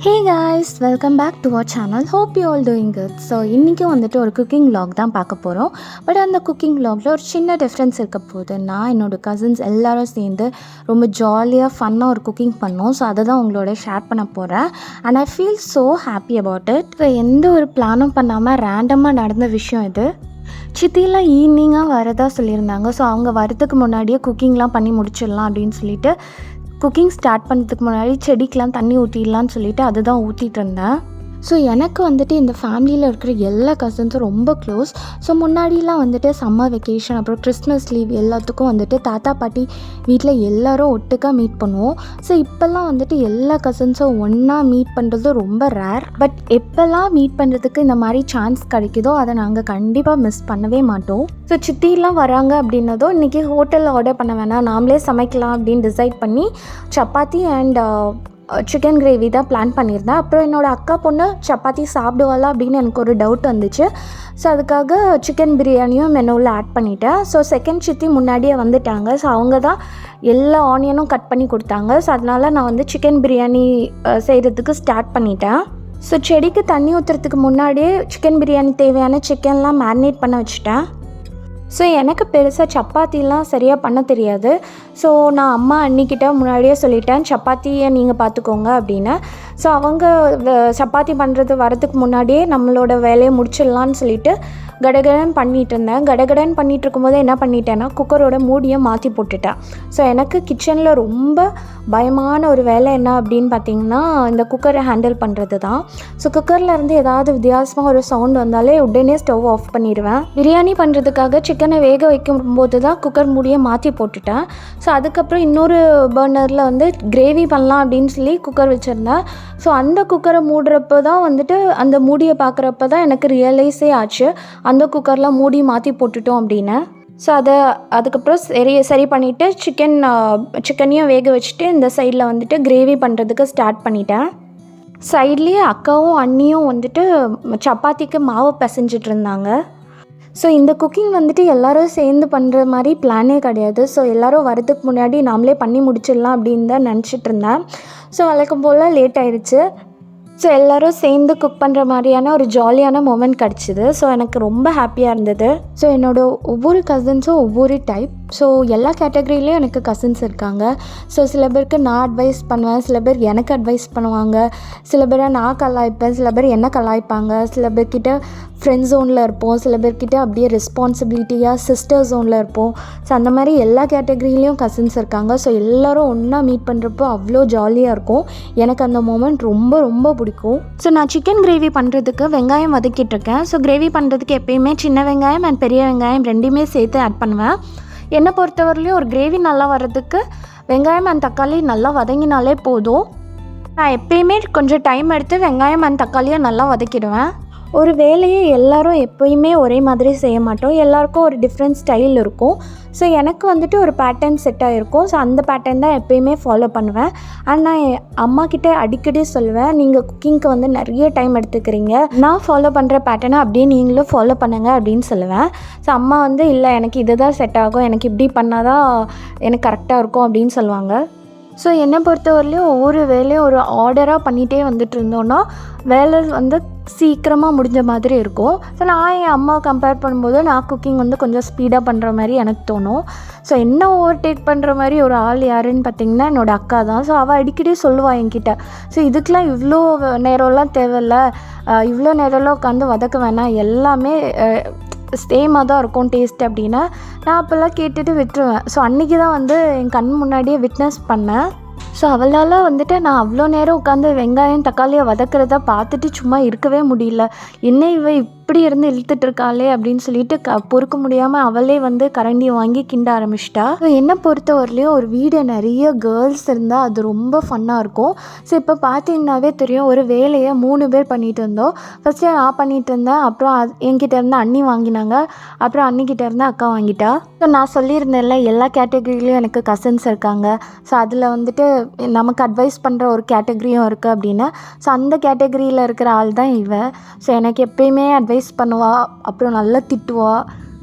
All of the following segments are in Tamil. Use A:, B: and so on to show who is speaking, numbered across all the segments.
A: Hey guys, welcome back to our channel. Hope you all doing good. So இன்றைக்கும் வந்துட்டு ஒரு குக்கிங் vlog தான் பார்க்க போகிறோம். பட் அந்த குக்கிங் vlogல ஒரு சின்ன டிஃப்ரென்ஸ் இருக்க போகுது. நான் என்னோடய கசின்ஸ் எல்லோரும் சேர்ந்து ரொம்ப ஜாலியாக ஃபன்னாக ஒரு குக்கிங் பண்ணோம். ஸோ அதை தான் உங்களோட ஷேர் பண்ண போகிறேன். And I feel so happy about it. So எந்த ஒரு பிளானும் பண்ணாமல் ரேண்டமாக நடந்த விஷயம் இது. சித்திலாம் ஈவினிங்காக வரதா சொல்லியிருந்தாங்க. ஸோ அவங்க வரதுக்கு முன்னாடியே குக்கிங்லாம் பண்ணி முடிச்சிடலாம் அப்படின்னு சொல்லிட்டு குக்கிங் ஸ்டார்ட் பண்ணுறதுக்கு முன்னாடி செடிக்கெலாம் தண்ணி ஊற்றிடலான்னு சொல்லிவிட்டு அதுதான் ஊற்றிட்டு இருந்தேன். ஸோ எனக்கு வந்துட்டு இந்த ஃபேமிலியில் இருக்கிற எல்லா கசின்ஸும் ரொம்ப க்ளோஸ். ஸோ முன்னாடிலாம் வந்துட்டு சம்மர் வெக்கேஷன் அப்புறம் கிறிஸ்மஸ் லீவ் எல்லாத்துக்கும் வந்துட்டு தாத்தா பாட்டி வீட்டில் எல்லோரும் ஒட்டுக்காக மீட் பண்ணுவோம். ஸோ இப்போல்லாம் வந்துட்டு எல்லா கசின்ஸும் ஒன்றா மீட் பண்ணுறது ரொம்ப ரேர். பட் எப்போல்லாம் மீட் பண்ணுறதுக்கு இந்த மாதிரி சான்ஸ் கிடைக்குதோ அதை நாங்கள் கண்டிப்பாக மிஸ் பண்ணவே மாட்டோம். ஸோ சித்திலாம் வராங்க அப்படின்னதோ இன்றைக்கி ஹோட்டலில் ஆர்டர் பண்ண வேணாம், நாமளே சமைக்கலாம் அப்படின்னு டிசைட் பண்ணி சப்பாத்தி அண்ட் சிக்கன் கிரேவி தான் பிளான் பண்ணியிருந்தேன். அப்புறம் என்னோடய அக்கா பொண்ணு சப்பாத்தி சாப்பிடுவாளா அப்படின்னு எனக்கு ஒரு டவுட் வந்துச்சு. ஸோ அதுக்காக சிக்கன் பிரியாணியும் மெனுவில் ஆட் பண்ணிட்டேன். ஸோ செகண்ட் சித்தி முன்னாடியே வந்துட்டாங்க. ஸோ அவங்க தான் எல்லா ஆனியனும் கட் பண்ணி கொடுத்தாங்க. ஸோ அதனால் நான் வந்து சிக்கன் பிரியாணி செய்கிறதுக்கு ஸ்டார்ட் பண்ணிட்டேன். ஸோ செடிக்கு தண்ணி ஊற்றுறதுக்கு முன்னாடியே சிக்கன் பிரியாணி தேவையான சிக்கன்லாம் மேரினேட் பண்ண வச்சுட்டேன். ஸோ எனக்கு பெருசாக சப்பாத்திலாம் சரியாக பண்ண தெரியாது. ஸோ நான் அம்மா அண்ணிக்கிட்ட முன்னாடியே சொல்லிட்டேன், சப்பாத்தியை நீங்கள் பார்த்துக்கோங்க அப்படின்னு. ஸோ அவங்க சப்பாத்தி பண்ணுறது வரதுக்கு முன்னாடியே நம்மளோட வேலையை முடிச்சிடலான்னு சொல்லிட்டு கடகடன் பண்ணிகிட்டு இருந்தேன். கடகடன் பண்ணிகிட்டு இருக்கும்போது என்ன பண்ணிட்டேன்னா குக்கரோட மூடியை மாற்றி போட்டுட்டேன். ஸோ எனக்கு கிச்சனில் ரொம்ப பயமான ஒரு வேலை என்ன அப்படின்னு பார்த்திங்கன்னா இந்த குக்கரை ஹேண்டில் பண்ணுறது தான். ஸோ குக்கரில் இருந்து ஏதாவது வித்தியாசமாக ஒரு சவுண்ட் வந்தாலே உடனே ஸ்டவ் ஆஃப் பண்ணிடுவேன். பிரியாணி பண்ணுறதுக்காக சிக்கனை வேக வைக்கும்போது தான் குக்கர் மூடியை மாற்றி போட்டுட்டேன். ஸோ அதுக்கப்புறம் இன்னொரு பர்னரில் வந்து கிரேவி பண்ணலாம் அப்படின்னு சொல்லி குக்கர் வச்சுருந்தேன். ஸோ அந்த குக்கரை மூடுறப்போ தான் வந்துட்டு அந்த மூடியை பார்க்குறப்ப தான் எனக்கு ரியலைஸே ஆச்சு அந்த குக்கரில் மூடி மாற்றி போட்டுட்டோம் அப்படின்னு. ஸோ அதுக்கப்புறம் சரி பண்ணிவிட்டு சிக்கனையும் வேக வச்சுட்டு இந்த சைடில் வந்துட்டு கிரேவி பண்ணுறதுக்கு ஸ்டார்ட் பண்ணிட்டேன். சைட்லேயே அக்காவும் அண்ணியும் வந்துட்டு சப்பாத்திக்கு மாவு பிசைஞ்சிட்டு இருந்தாங்க. ஸோ இந்த குக்கிங் வந்துட்டு எல்லோரும் சேர்ந்து பண்ணுற மாதிரி பிளானே கிடையாது. ஸோ எல்லோரும் வரதுக்கு முன்னாடி நாமளே பண்ணி முடிச்சிடலாம் அப்படின்னு தான் நினச்சிட்டு இருந்தேன். ஸோ வழக்கம் போல் லேட் ஆகிடுச்சு. ஸோ எல்லோரும் சேர்ந்து குக் பண்ணுற மாதிரியான ஒரு ஜாலியான மொமெண்ட் கிடச்சிது. ஸோ எனக்கு ரொம்ப ஹாப்பியாக இருந்தது. ஸோ என்னோடய ஒவ்வொரு கசின்ஸும் ஒவ்வொரு டைப். ஸோ எல்லா கேட்டகரியிலையும் எனக்கு கசின்ஸ் இருக்காங்க. ஸோ சில பேருக்கு நான் அட்வைஸ் பண்ணுவேன், சில பேர் எனக்கு அட்வைஸ் பண்ணுவாங்க, சில பேரை நான் கலாய்ப்பேன், சில பேர் என்ன கலாய்ப்பாங்க, சில பேர்கிட்ட ஃப்ரெண்ட் ஜோனில் இருப்போம், சில பேர்கிட்ட அப்படியே ரெஸ்பான்சிபிலிட்டியாக சிஸ்டர் ஜோனில் இருப்போம். ஸோ அந்த மாதிரி எல்லா கேட்டகரியிலையும் கசின்ஸ் இருக்காங்க. ஸோ எல்லோரும் ஒன்றா மீட் பண்ணுறப்போ அவ்வளோ ஜாலியாக இருக்கும். எனக்கு அந்த மொமெண்ட் ரொம்ப ரொம்ப பிடிக்கும். ஸோ நான் சிக்கன் கிரேவி பண்ணுறதுக்கு வெங்காயம் வதக்கிட்டுருக்கேன். ஸோ கிரேவி பண்ணுறதுக்கு எப்பயுமே சின்ன வெங்காயம் அண்ட் பெரிய வெங்காயம் ரெண்டுமே சேர்த்து ஆட் பண்ணுவேன். என்னை பொறுத்தவரையிலையும் ஒரு கிரேவி நல்லா வர்றதுக்கு வெங்காயம் அண்ட் தக்காளி நல்லா வதங்கினாலே போதும். நான் எப்பயுமே கொஞ்சம் டைம் எடுத்து வெங்காயம் அண்ட் தக்காளியை நல்லா வதக்கிடுவேன். ஒரு வேலையை எல்லோரும் எப்போயுமே ஒரே மாதிரி செய்ய மாட்டோம். எல்லாருக்கும் ஒரு டிஃப்ரெண்ட் ஸ்டைல் இருக்கும். ஸோ எனக்கு வந்துட்டு ஒரு பேட்டர்ன் செட் ஆகிருக்கும். ஸோ அந்த பேட்டர்ன் தான் எப்போயுமே ஃபாலோ பண்ணுவேன். அண்ட் நான் என் அம்மாக்கிட்ட அடிக்கடி சொல்லுவேன், நீங்கள் குக்கிங்க்கு வந்து நிறைய டைம் எடுத்துக்கிறீங்க, நான் ஃபாலோ பண்ணுற பேட்டர்னை அப்படியே நீங்களும் ஃபாலோ பண்ணுங்கள் அப்படின்னு சொல்லுவேன். ஸோ அம்மா வந்து இல்லை, எனக்கு இது தான் செட் ஆகும், எனக்கு இப்படி பண்ணால் தான் எனக்கு கரெக்டாக இருக்கும் அப்படின்னு சொல்லுவாங்க. ஸோ என்னை பொறுத்தவரையிலையும் ஒவ்வொரு வேலையும் ஒரு ஆர்டராக பண்ணிகிட்டே வந்துட்டு இருந்தோன்னா வேலை வந்து சீக்கிரமாக முடிஞ்ச மாதிரி இருக்கும். ஸோ நான் என் அம்மாவை கம்பேர் பண்ணும்போது நான் குக்கிங் வந்து கொஞ்சம் ஸ்பீடாக பண்ணுற மாதிரி எனக்கு தோணும். ஸோ என்ன ஓவர்டேக் பண்ணுற மாதிரி ஒரு ஆள் யாருன்னு பார்த்திங்கன்னா என்னோடய அக்கா தான். ஸோ அவள் அடிக்கடி சொல்லுவாள் என்கிட்ட, ஸோ இதுக்கெலாம் இவ்வளோ நேரம்லாம் தேவையில்ல, இவ்வளோ நேரம்லாம் உட்காந்து வதக்க வேணாம், எல்லாமே சேமாக தான் இருக்கும் டேஸ்ட் அப்படின்னா நான் அப்போல்லாம் கேட்டுட்டு விட்டுருவேன். ஸோ அன்றைக்கி தான் வந்து என் கண் முன்னாடியே விட்னஸ் பண்ணேன். ஸோ அவளால் வந்துட்டு நான் அவ்வளோ நேரம் உட்காந்து வெங்காயம் தக்காளியை வதக்கிறத பார்த்துட்டு சும்மா இருக்கவே முடியல. என்ன இவ இப்படி இருந்து இழுத்துட்டு இருக்காளே அப்படின்னு சொல்லிட்டு பொறுக்க முடியாமல் அவளே வந்து கரண்டியை வாங்கி கிண்ட ஆரம்பிச்சிட்டா. ஸோ என்னை பொறுத்தவரையிலையும் ஒரு வீடு நிறைய கேர்ள்ஸ் இருந்தால் அது ரொம்ப ஃபன்னாக இருக்கும். ஸோ இப்போ பார்த்தீங்கன்னாவே தெரியும், ஒரு வேலையை 3 பேர் பண்ணிகிட்டு இருந்தோம். ஃபஸ்ட்டு நான் பண்ணிகிட்டு இருந்தேன், அப்புறம் என்கிட்ட இருந்து அண்ணி வாங்கினாங்க, அப்புறம் அண்ணிக்கிட்ட இருந்து அக்கா வாங்கிட்டா. ஸோ நான் சொல்லியிருந்தேன்ல எல்லா கேட்டகரியிலையும் எனக்கு கசின்ஸ் இருக்காங்க. ஸோ அதில் வந்துட்டு நமக்கு அட்வைஸ் பண்ணுற ஒரு கேட்டகரியும் இருக்குது அப்படின்னு. ஸோ அந்த கேட்டகரியில் இருக்கிற ஆள் தான் இவ. ஸோ எனக்கு எப்பயுமே அட்வைஸ் பண்ணுவா, அப்புறம் நல்லா திட்டுவா.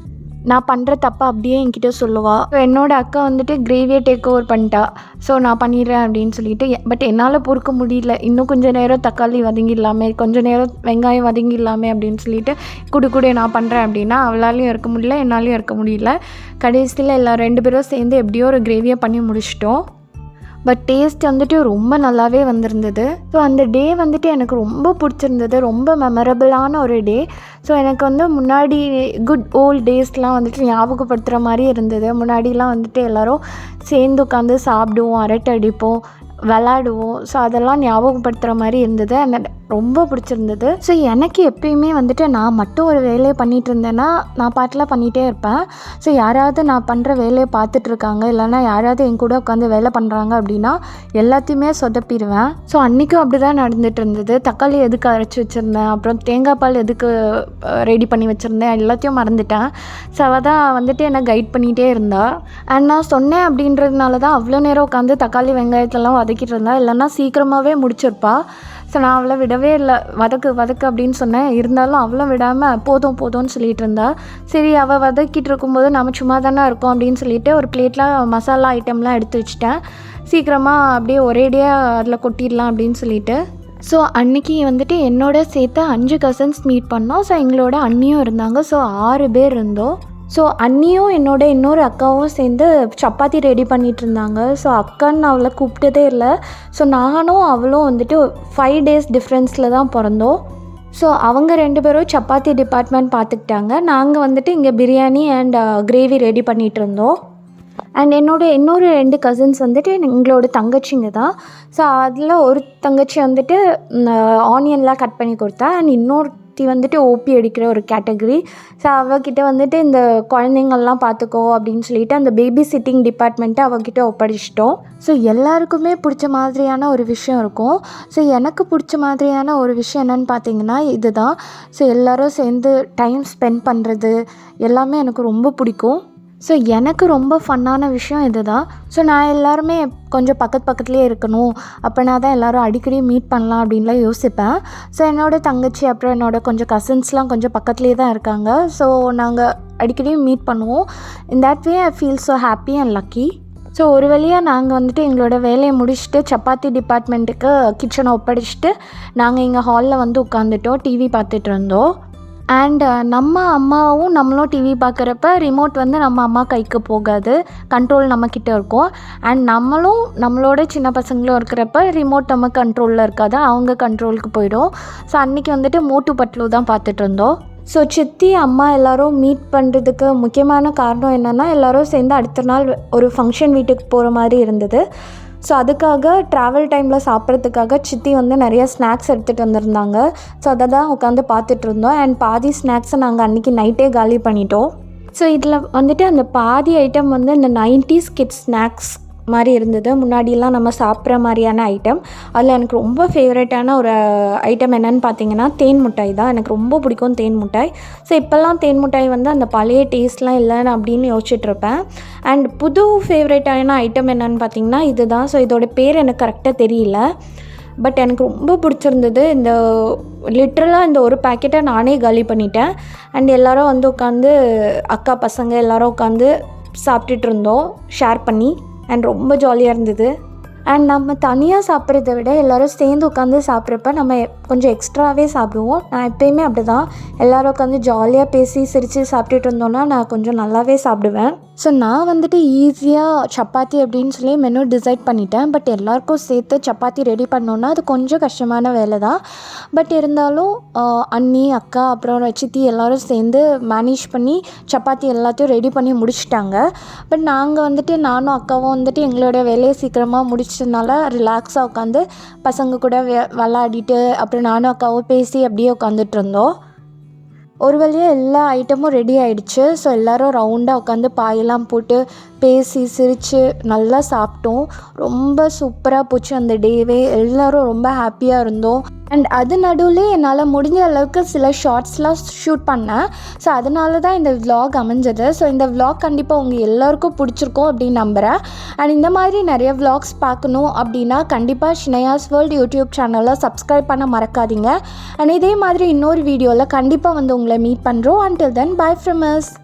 A: நான் பண்ணுற தப்பை அப்படியே என்கிட்ட சொல்லுவாள். ஸோ என்னோடய அக்கா வந்துட்டு கிரேவியை டேக் ஓவர் பண்ணிட்டா. ஸோ நான் பண்ணிடுறேன் அப்படின்னு சொல்லிட்டு பட் என்னால் பொறுக்க முடியல. இன்னும் கொஞ்சம் நேரம் தக்காளி வதங்கிடலாமே, கொஞ்சம் நேரம் வெங்காயம் வதங்கிடலாமே அப்படின்னு சொல்லிட்டு குடு நான் பண்ணுறேன் அப்படின்னா அவளாலையும் இருக்க முடியல, என்னாலையும் இருக்க முடியல. கடைசியில் எல்லாம் 2 பேரும் சேர்ந்து எப்படியோ ஒரு கிரேவியை பண்ணி முடிச்சிட்டோம். பட் டேஸ்ட் வந்துட்டு ரொம்ப நல்லாவே வந்திருந்தது. ஸோ அந்த டே வந்துட்டு எனக்கு ரொம்ப பிடிச்சிருந்தது. ரொம்ப மெமரபிளான ஒரு டே. ஸோ எனக்கு வந்து முன்னாடி குட் ஓல்ட் டேஸ்லாம் வந்துட்டு ஞாபகப்படுத்துகிற மாதிரி இருந்தது. முன்னாடிலாம் வந்துட்டு எல்லோரும் சேர்ந்து உட்காந்து சாப்பிடுவோம், அரட்டை அடிப்போம், விளாடுவோம். ஸோ அதெல்லாம் ஞாபகப்படுத்துகிற மாதிரி இருந்தது. அண்ட் ரொம்ப பிடிச்சிருந்தது. ஸோ எனக்கு எப்பயுமே வந்துட்டு நான் மட்டும் ஒரு வேலையை பண்ணிகிட்டு இருந்தேன்னா நான் பாட்டில் பண்ணிகிட்டே இருப்பேன். ஸோ யாராவது நான் பண்ணுற வேலையை பார்த்துட்ருக்காங்க, இல்லைனா யாராவது என் கூட உட்காந்து வேலை பண்ணுறாங்க அப்படின்னா எல்லாத்தையுமே சொதப்பிடுவேன். ஸோ அன்றைக்கும் அப்படி தான் நடந்துகிட்டு இருந்தது. தக்காளி எதுக்கு அரைச்சி வச்சுருந்தேன், அப்புறம் தேங்காய் பால் எதுக்கு ரெடி பண்ணி வச்சுருந்தேன், எல்லாத்தையும் மறந்துட்டேன். ஸோ அவள் தான் வந்துட்டு என்னை கைட் பண்ணிகிட்டே இருந்தா. அண்ட் நான் சொன்னேன் அப்படின்றதுனால தான் அவ்வளோ நேரம் உட்காந்து தக்காளி வெங்காயத்தெல்லாம் வதக்கிட்டு இருந்தா. இல்லைன்னா சீக்கிரமாகவே முடிச்சிருப்பா. ஸோ நான் அவளை விடவே இல்லை. வதக்கு அப்படின்னு சொன்னேன். இருந்தாலும் அவளும் விடாமல் போதும்னு சொல்லிகிட்டு இருந்தா. சரி, அவள் வதக்கிட்டு இருக்கும்போது நம்ம சும்மா தானே இருக்கோம் அப்படின்னு சொல்லிட்டு ஒரு பிளேட்டில் மசாலா ஐட்டம்லாம் எடுத்து வச்சுட்டேன். சீக்கிரமாக அப்படியே ஒரேடியாக அதில் கொட்டிடலாம் அப்படின்னு சொல்லிட்டு. ஸோ அன்றைக்கி வந்துட்டு என்னோட சேர்த்து 5 கசின்ஸ் மீட் பண்ணோம். ஸோ எங்களோட அண்ணியும் இருந்தாங்க. ஸோ 6 பேர் இருந்தோம். ஸோ அண்ணியும் என்னோட இன்னொரு அக்காவும் சேர்ந்து சப்பாத்தி ரெடி பண்ணிகிட்டு இருந்தாங்க. ஸோ அக்கான்னு அவளை கூப்பிட்டதே இல்லை. ஸோ நானும் அவளும் வந்துட்டு 5 டேஸ் டிஃப்ரென்ஸில் தான் பிறந்தோம். ஸோ அவங்க 2 பேரும் சப்பாத்தி டிபார்ட்மெண்ட் பார்த்துக்கிட்டாங்க. நாங்கள் வந்துட்டு இங்கே பிரியாணி அண்ட் கிரேவி ரெடி பண்ணிகிட்டு இருந்தோம். அண்ட் என்னோட இன்னொரு 2 கசின்ஸ் வந்துட்டு எங்களோட தங்கச்சிங்க தான். ஸோ அதில் ஒரு தங்கச்சி வந்துட்டு ஆனியன்லாம் கட் பண்ணி கொடுத்தா. அண்ட் இன்னொருத்தி வந்துட்டு ஓபி அடிக்கிற ஒரு கேட்டகரி. ஸோ அவகிட்ட வந்துட்டு இந்த குழந்தைங்கள்லாம் பார்த்துக்கோ அப்படின்னு சொல்லிட்டு அந்த பேபி சிட்டிங் டிபார்ட்மெண்ட்டை அவகிட்ட ஒப்படைச்சிட்டோம். ஸோ எல்லாருக்குமே பிடிச்ச மாதிரியான ஒரு விஷயம் இருக்கும். ஸோ எனக்கு பிடிச்ச மாதிரியான ஒரு விஷயம் என்னென்னு பார்த்தீங்கன்னா இது தான். ஸோ எல்லோரும் சேர்ந்து டைம் ஸ்பெண்ட் பண்ணுறது எல்லாமே எனக்கு ரொம்ப பிடிக்கும். ஸோ எனக்கு ரொம்ப ஃபன்னான விஷயம் இது தான். ஸோ நான் எல்லாருமே கொஞ்சம் பக்கத்துலேயே இருக்கணும், அப்போனா தான் எல்லோரும் அடிக்கடி மீட் பண்ணலாம் அப்படின்லாம் யோசிப்பேன். ஸோ என்னோடய தங்கச்சி அப்புறம் என்னோடய கொஞ்சம் கசின்ஸ்லாம் கொஞ்சம் பக்கத்துலேயே தான் இருக்காங்க. ஸோ நாங்கள் அடிக்கடி மீட் பண்ணுவோம். In that way I feel so happy and lucky. So ஒரு வழியாக நாங்கள் வந்துட்டு எங்களோட வேலையை முடிச்சுட்டு சப்பாத்தி டிபார்ட்மெண்ட்டுக்கு கிச்சனை ஒப்படைச்சிட்டு நாங்கள் எங்கள் ஹாலில் வந்து உட்காந்துட்டோம், டிவி பார்த்துட்டு இருந்தோம். அண்ட் நம்ம அம்மாவும் நம்மளும் டிவி பார்க்குறப்ப ரிமோட் வந்து நம்ம அம்மா கைக்கு போகாது, கண்ட்ரோல் நம்மக்கிட்ட இருக்கும். அண்ட் நம்மளும் நம்மளோட சின்ன பசங்களும் இருக்கிறப்ப ரிமோட் நம்ம கண்ட்ரோலில் இருக்காது, அவங்க கண்ட்ரோலுக்கு போயிடும். ஸோ அன்றைக்கி வந்துட்டு மோட்டு பட்லு தான் பார்த்துட்டு இருந்தோம். ஸோ சித்தி அம்மா எல்லோரும் மீட் பண்ணுறதுக்கு முக்கியமான காரணம் என்னென்னா எல்லோரும் சேர்ந்து அடுத்த நாள் ஒரு ஃபங்க்ஷன் வீட்டுக்கு போகிற மாதிரி இருந்தது. ஸோ அதுக்காக ட்ராவல் டைமில் சாப்பிட்றதுக்காக சித்தி வந்து நிறைய ஸ்நாக்ஸ் எடுத்துகிட்டு வந்திருந்தாங்க. ஸோ அதை தான் உட்காந்து பார்த்துட்ருந்தோம். அண்ட் பாதி ஸ்நாக்ஸை நாங்கள் அன்றைக்கி நைட்டே காலி பண்ணிட்டோம். ஸோ இதில் வந்துட்டு அந்த பாதி ஐட்டம் வந்து இந்த 90s கிட்ஸ் ஸ்நாக்ஸ் மாதிரி இருந்தது. முன்னாடியெல்லாம் நம்ம சாப்பிட்ற மாதிரியான ஐட்டம். அதில் எனக்கு ரொம்ப ஃபேவரட்டான ஒரு ஐட்டம் என்னென்னு பார்த்தீங்கன்னா தேன் மிட்டாய் தான். எனக்கு ரொம்ப பிடிக்கும் தேன் மிட்டாய். ஸோ இப்போல்லாம் தேன் மிட்டாய் வந்து அந்த பழைய டேஸ்ட்லாம் இல்லைன்னு அப்படின்னு யோசிச்சுட்ருப்பேன். அண்ட் புது ஃபேவரட்டான ஐட்டம் என்னென்னு பார்த்தீங்கன்னா இது தான். ஸோ இதோட பேர் எனக்கு கரெக்டாக தெரியல, பட் எனக்கு ரொம்ப பிடிச்சிருந்தது. இந்த லிட்ரலாக இந்த ஒரு பேக்கெட்டை நானே காலி பண்ணிட்டேன். அண்ட் எல்லோரும் வந்து உட்காந்து அக்கா பசங்க எல்லோரும் உட்காந்து சாப்பிட்டுட்டு இருந்தோம் ஷேர் பண்ணி. அண்ட் ரொம்ப ஜாலியாக இருந்தது. அண்ட் நம்ம தனியாக சாப்பிட்றத விட எல்லோரும் சேர்ந்து உட்காந்து சாப்பிட்றப்ப நம்ம கொஞ்சம் எக்ஸ்ட்ராவே சாப்பிடுவோம். நான் எப்போயுமே அப்படி தான், எல்லோரும் உட்காந்து ஜாலியாக பேசி சிரித்து சாப்பிட்டுட்டு இருந்தோன்னா நான் கொஞ்சம் நல்லாவே சாப்பிடுவேன். ஸோ நான் வந்துட்டு ஈஸியாக சப்பாத்தி அப்படின்னு சொல்லி மெனு டிசைட் பண்ணிட்டேன். பட் எல்லாேருக்கும் சேர்த்து சப்பாத்தி ரெடி பண்ணோன்னா அது கொஞ்சம் கஷ்டமான வேலை தான். பட் இருந்தாலும் அண்ணி அக்கா அப்புறம் சித்தி எல்லோரும் சேர்ந்து மேனேஜ் பண்ணி சப்பாத்தி எல்லாத்தையும் ரெடி பண்ணி முடிச்சிட்டாங்க. பட் நாங்கள் வந்துட்டு நானும் அக்காவும் வந்துட்டு எங்களோட வேலையை சீக்கிரமாக முடிச்சதுனால ரிலாக்ஸாக உட்காந்து பசங்க கூட விளாடிட்டு அப்புறம் நானும் அக்காவும் பேசி அப்படியே உட்காந்துட்டு இருந்தோம். ஒரு வழியாக எல்லா ஐட்டமும் ரெடி ஆகிடுச்சு. ஸோ எல்லோரும் ரவுண்டாக உட்காந்து பாயெல்லாம் போட்டு பேசி சிரித்து நல்லா சாப்பிட்டோம். ரொம்ப சூப்பராக போச்சு அந்த டேவே. எல்லோரும் ரொம்ப ஹாப்பியாக இருந்தோம். அண்ட் அது நடுவில் என்னால் முடிஞ்ச அளவுக்கு சில ஷார்ட்ஸ்லாம் ஷூட் பண்ணேன். ஸோ அதனால தான் இந்த விலாக் அமைஞ்சது. ஸோ இந்த விலாக் கண்டிப்பாக உங்கள் எல்லாருக்கும் பிடிச்சிருக்கும் அப்படின்னு நம்புகிறேன். அண்ட் இந்த மாதிரி நிறைய விலாக்ஸ் பார்க்கணும் அப்படின்னா கண்டிப்பாக ஷினையாஸ் வேர்ல்டு யூடியூப் சேனலை சப்ஸ்கிரைப் பண்ண மறக்காதீங்க. அண்ட் இதே மாதிரி இன்னொரு வீடியோவில் கண்டிப்பாக வந்து உங்களை மீட் பண்ணுறோம். Until then, bye from us.